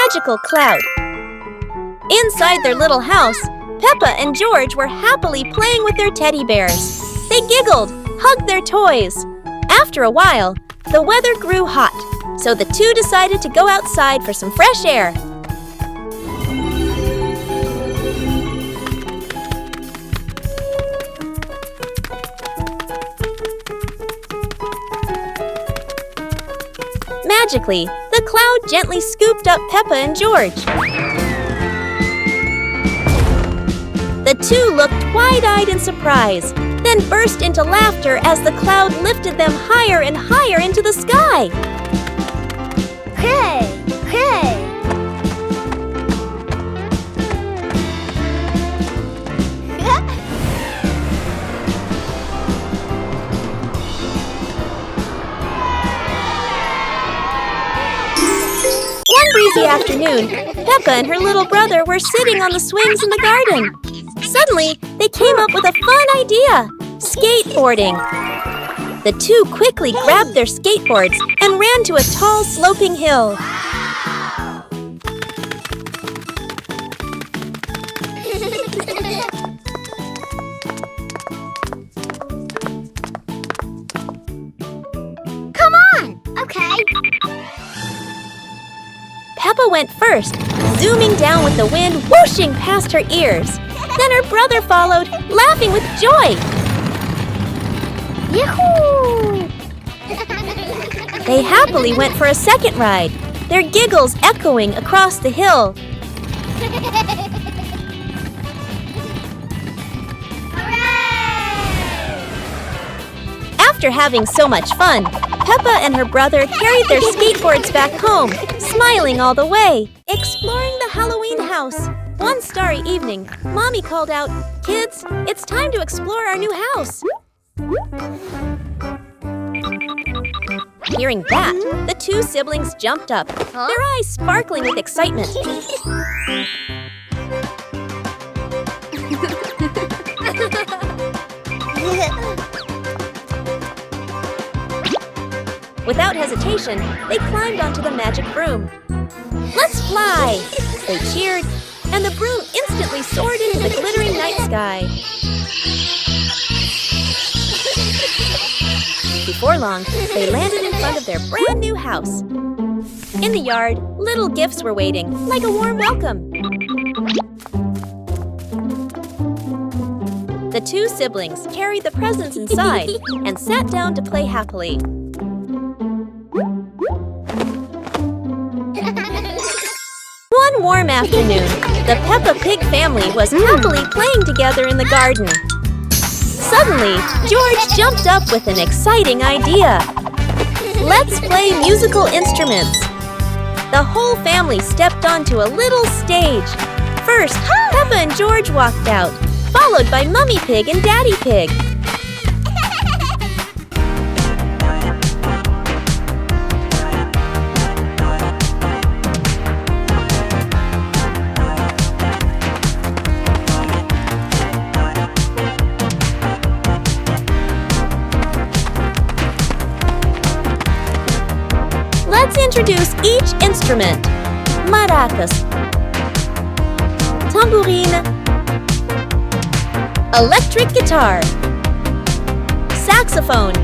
magical cloud. Inside their little house, Peppa and George were happily playing with their teddy bears. They giggled, hugged their toys. After a while, the weather grew hot, so the two decided to go outside for some fresh air. Magically, the cloud gently scooped up Peppa and George. The two looked wide-eyed in surprise, then burst into laughter as the cloud lifted them higher and higher into the sky. Hey! Hey! One breezy afternoon, Peppa and her little brother were sitting on the swings in the garden. Suddenly, they came up with a fun idea: skateboarding. The two quickly grabbed their skateboards and ran to a tall, sloping hill. Come on! Okay. Peppa went first, zooming down with the wind whooshing past her ears. Then her brother followed, laughing with joy. Yahoo! They happily went for a second ride, their giggles echoing across the hill. After having so much fun, Peppa and her brother carried their skateboards back home, smiling all the way. Exploring the Halloween house. One starry evening, Mommy called out, "Kids, it's time to explore our new house." Hearing that, the two siblings jumped up, their eyes sparkling with excitement. Without hesitation, they climbed onto the magic broom. "Let's fly!" They cheered, and the broom instantly soared into the glittering night sky. Before long, they landed in front of their brand new house. In the yard, little gifts were waiting, like a warm welcome. The two siblings carried the presents inside and sat down to play happily. One warm afternoon, the Peppa Pig family was happily playing together in the garden. Suddenly, George jumped up with an exciting idea. "Let's play musical instruments." The whole family stepped onto a little stage. First, Peppa and George walked out, followed by Mummy Pig and Daddy Pig. Let's introduce each instrument. Maracas, tambourine, electric guitar, saxophone.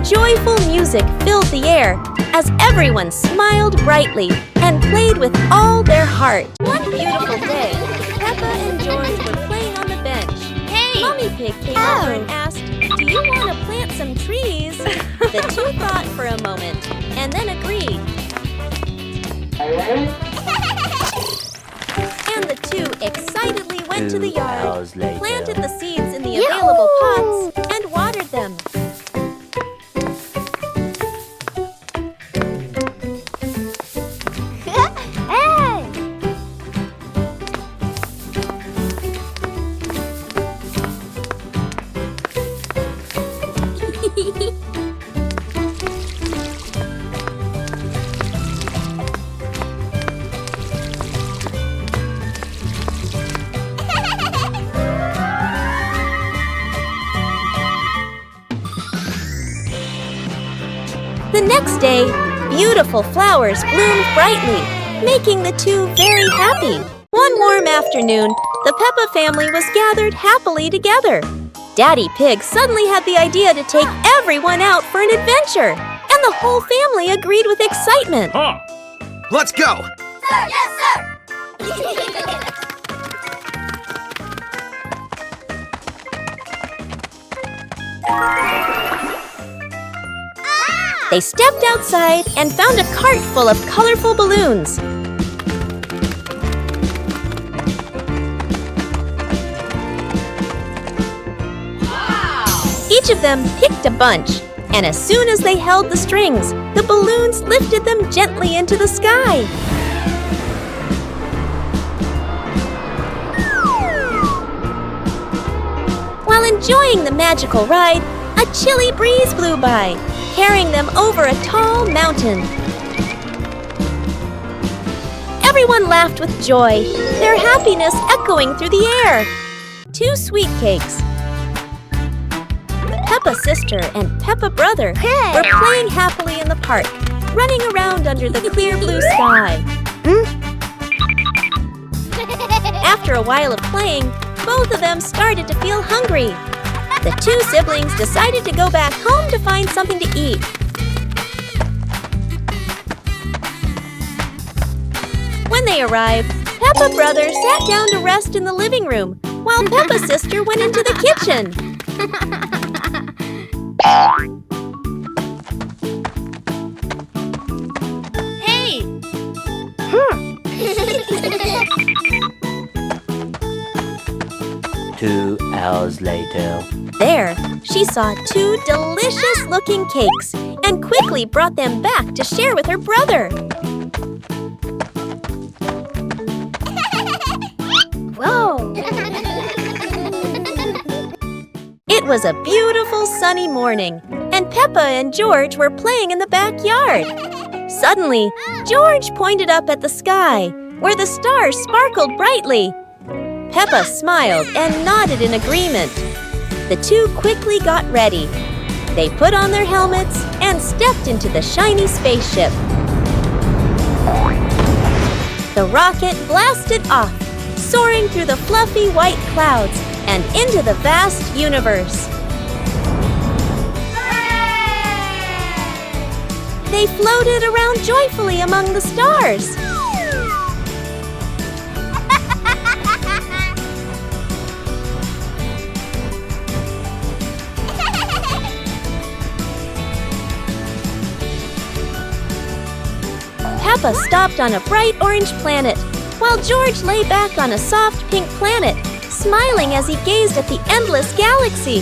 Joyful music filled the air as everyone smiled brightly and played with all their heart. One beautiful day, Peppa and George were playing on the bench. Hey! Mummy Pig came over and asked, "Do you want to plant some trees?" The two thought for a moment and then agreed. And the two excitedly went to the yard, planted the seeds in the available pots, and watered them. The next day, beautiful flowers bloomed brightly. making the two very happy. One warm afternoon, the Peppa family was gathered happily together. Daddy Pig suddenly had the idea to take everyone out for an adventure, and the whole family agreed with excitement. Huh. Let's go! Sir, yes, sir! They stepped outside and found a cart full of colorful balloons. Each of them picked a bunch, and as soon as they held the strings, the balloons lifted them gently into the sky. While enjoying the magical ride, a chilly breeze blew by, carrying them over a tall mountain. Everyone laughed with joy, their happiness echoing through the air. 2 sweet cakes. Peppa's sister and Peppa brother were playing happily in the park, running around under the clear blue sky. After a while of playing, both of them started to feel hungry. The 2 siblings decided to go back home to find something to eat. When they arrived, Peppa brother sat down to rest in the living room, while Peppa's sister went into the kitchen. Hey! 2 hours later. There, she saw 2 delicious-looking cakes and quickly brought them back to share with her brother. Whoa! It was a beautiful sunny morning, and Peppa and George were playing in the backyard. Suddenly, George pointed up at the sky, where the stars sparkled brightly. Peppa smiled and nodded in agreement. The 2 quickly got ready. They put on their helmets and stepped into the shiny spaceship. The rocket blasted off, soaring through the fluffy white clouds and into the vast universe. They floated around joyfully among the stars. Peppa stopped on a bright orange planet, while George lay back on a soft pink planet, smiling as he gazed at the endless galaxy.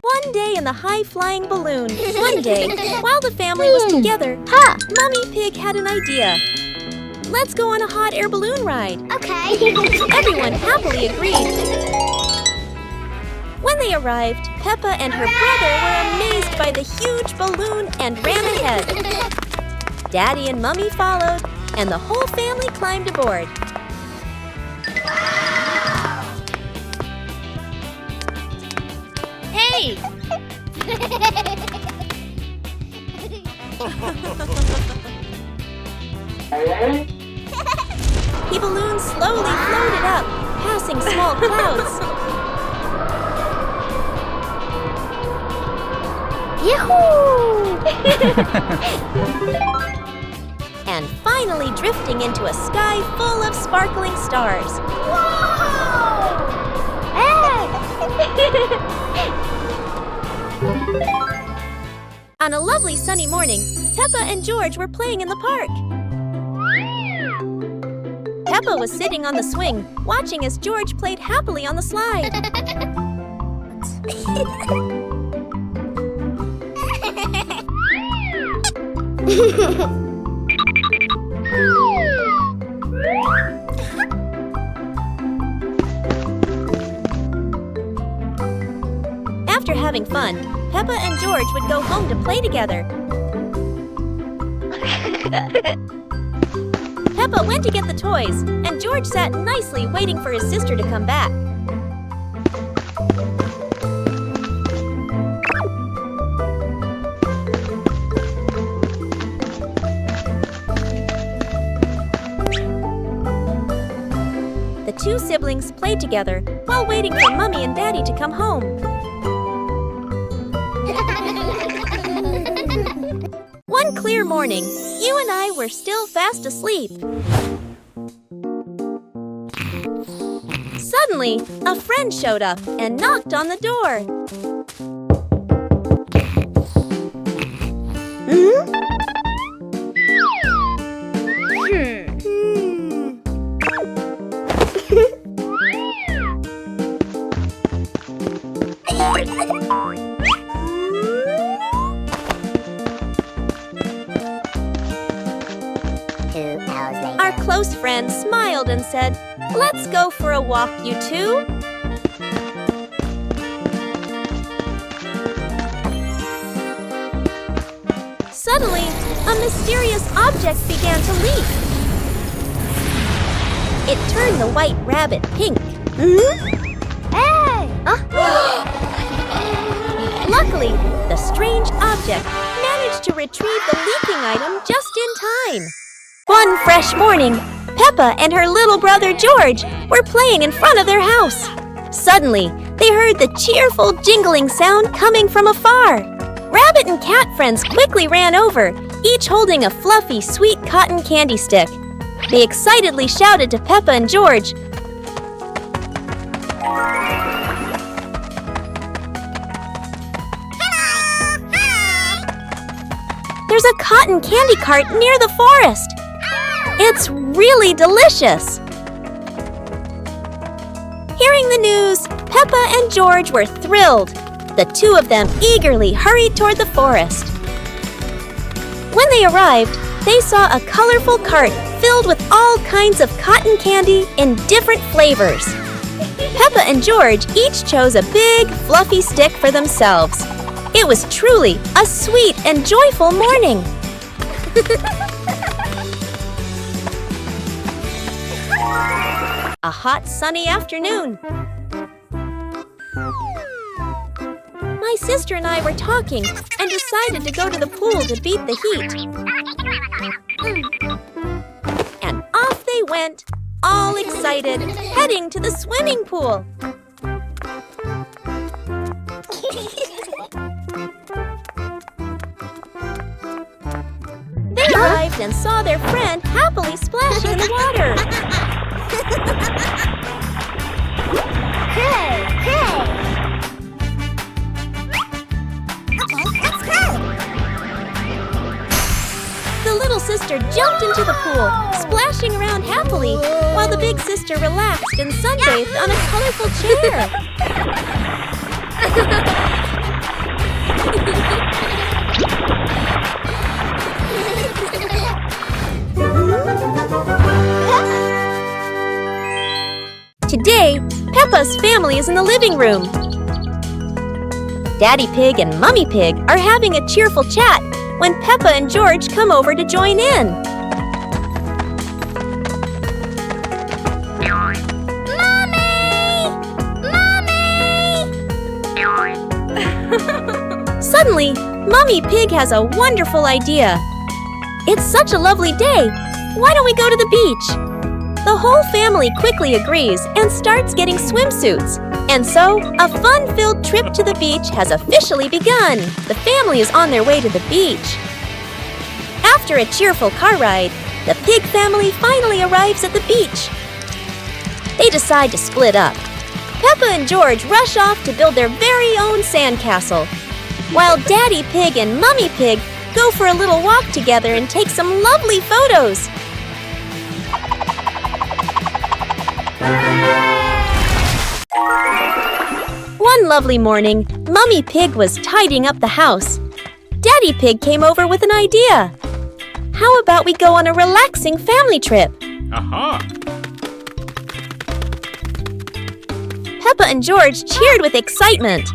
One day in the high-flying balloon, one day, while the family was together, Mummy Pig had an idea. Let's go on a hot air balloon ride. Okay. Everyone happily agreed. When they arrived, Peppa and her brother were amazed by the huge balloon and ran ahead. Daddy and Mummy followed, and the whole family climbed aboard. Hey! The balloon slowly floated up, passing small clouds. Yahoo! And finally drifting into a sky full of sparkling stars. Whoa! On a lovely sunny morning, Peppa and George were playing in the park. Peppa was sitting on the swing, watching as George played happily on the slide. After having fun, Peppa and George would go home to play together. Peppa went to get the toys, and George sat nicely waiting for his sister to come back. two siblings played together while waiting for Mommy and Daddy to come home. One clear morning, you and I were still fast asleep. Suddenly, a friend showed up and knocked on the door. Our close friend smiled and said, "Let's go for a walk, you two." Suddenly, a mysterious object began to leak. It turned the white rabbit pink. Hey! Luckily, the strange object managed to retrieve the leaking item just in time. One fresh morning, Peppa and her little brother George were playing in front of their house. Suddenly, they heard the cheerful jingling sound coming from afar. Rabbit and cat friends quickly ran over, each holding a fluffy, sweet cotton candy stick. They excitedly shouted to Peppa and George, "There's a cotton candy cart near the forest. It's really delicious." Hearing the news, Peppa and George were thrilled. The two of them eagerly hurried toward the forest. When they arrived, they saw a colorful cart filled with all kinds of cotton candy in different flavors. Peppa and George each chose a big, fluffy stick for themselves. It was truly a sweet and joyful morning. A hot, sunny afternoon. My sister and I were talking and decided to go to the pool to beat the heat. And off they went, all excited, heading to the swimming pool. They arrived and saw their friend happily splashing in the water. Hey! Hey! Let's go! The little sister jumped into the pool, splashing around happily, while the big sister relaxed and sunbathed on a colorful chair. Today, Peppa's family is in the living room. Daddy Pig and Mummy Pig are having a cheerful chat when Peppa and George come over to join in. Mommy! Mommy! Suddenly, Mummy Pig has a wonderful idea. It's such a lovely day. Why don't we go to the beach? The whole family quickly agrees and starts getting swimsuits. And so, a fun-filled trip to the beach has officially begun. The family is on their way to the beach. After a cheerful car ride, the Pig family finally arrives at the beach. They decide to split up. Peppa and George rush off to build their very own sandcastle, while Daddy Pig and Mummy Pig go for a little walk together and take some lovely photos. One lovely morning, Mummy Pig was tidying up the house. Daddy Pig came over with an idea. How about we go on a relaxing family trip? Aha! Peppa and George cheered with excitement.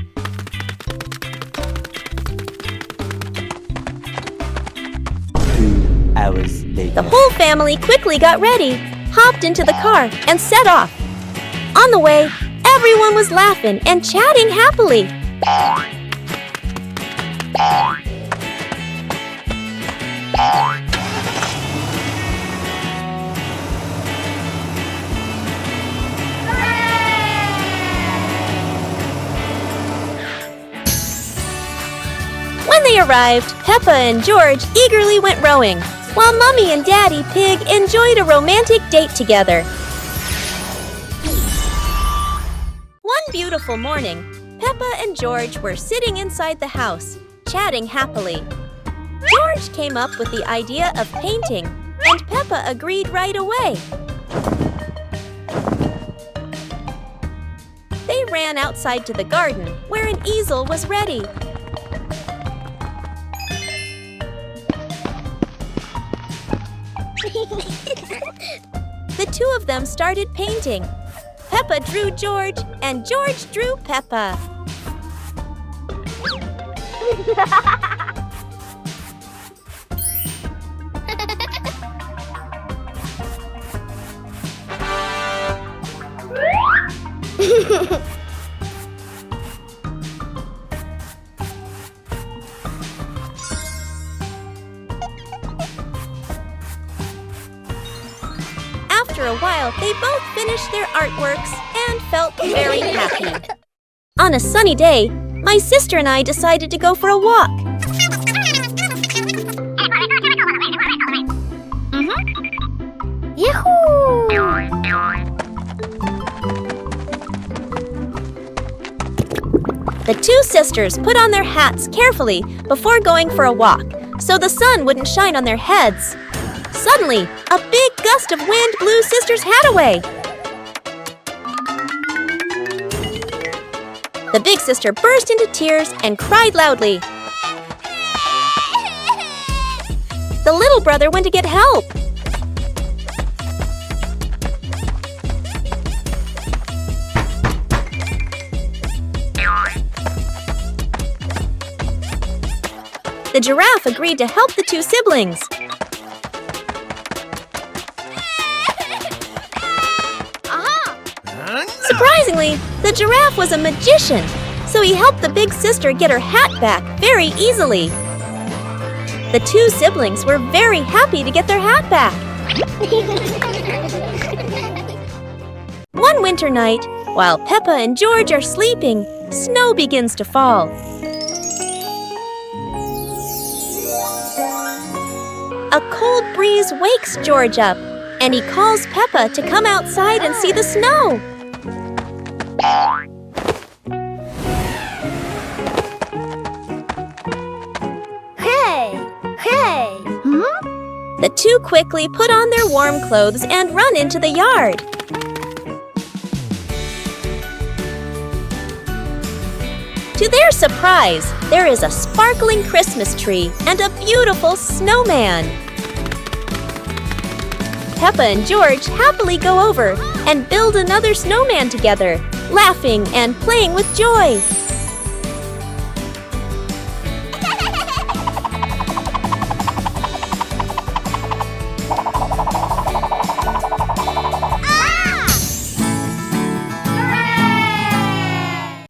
2 hours later. The whole family quickly got ready, hopped into the car, and set off. On the way, everyone was laughing and chatting happily. arrived, Peppa and George eagerly went rowing, while Mummy and Daddy Pig enjoyed a romantic date together. One beautiful morning, Peppa and George were sitting inside the house, chatting happily. George came up with the idea of painting, and Peppa agreed right away. They ran outside to the garden, where an easel was ready. The two of them started painting. Peppa drew George, and George drew Peppa. After a while, they both finished their artworks and felt very happy. On a sunny day, my sister and I decided to go for a walk. Yahoo! The two sisters put on their hats carefully before going for a walk, so the sun wouldn't shine on their heads. Suddenly, a big gust of wind blew Sister's hat away. The big sister burst into tears and cried loudly. The little brother went to get help. The giraffe agreed to help the two siblings. Surprisingly, the giraffe was a magician, so he helped the big sister get her hat back very easily. The two siblings were very happy to get their hat back. One winter night, while Peppa and George are sleeping, snow begins to fall. A cold breeze wakes George up, and he calls Peppa to come outside and see the snow. Hey! The two quickly put on their warm clothes and run into the yard. To their surprise, there is a sparkling Christmas tree and a beautiful snowman. Peppa and George happily go over and build another snowman together, laughing and playing with joy.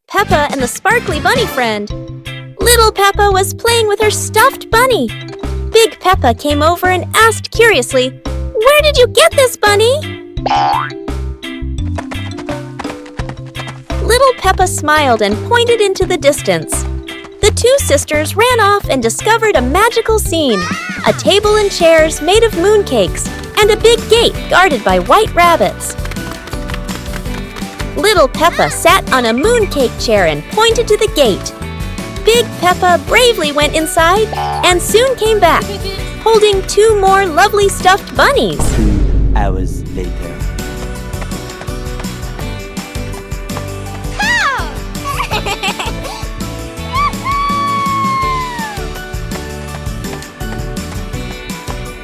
Peppa and the sparkly bunny friend. Little Peppa was playing with her stuffed bunny. Big Peppa came over and asked curiously, "Where did you get this bunny?" Little Peppa smiled and pointed into the distance. The two sisters ran off and discovered a magical scene, a table and chairs made of mooncakes, and a big gate guarded by white rabbits. Little Peppa sat on a mooncake chair and pointed to the gate. Big Peppa bravely went inside and soon came back, holding two more lovely stuffed bunnies. 2 hours later.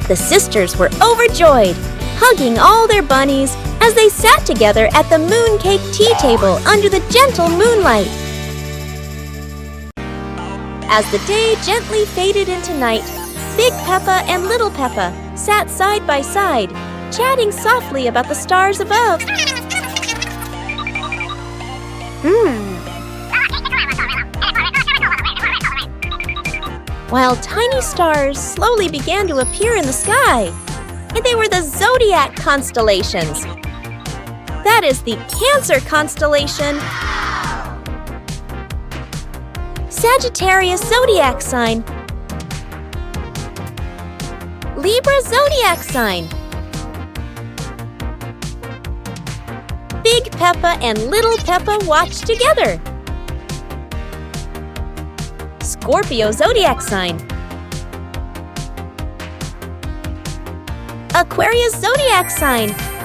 The sisters were overjoyed, hugging all their bunnies as they sat together at the mooncake tea table under the gentle moonlight. As the day gently faded into night, Big Peppa and Little Peppa sat side by side, chatting softly about the stars above. While tiny stars slowly began to appear in the sky, and they were the zodiac constellations. That is the Cancer constellation. Sagittarius zodiac sign Libra zodiac sign. Big Peppa and Little Peppa watch together. Scorpio zodiac sign. Aquarius zodiac sign.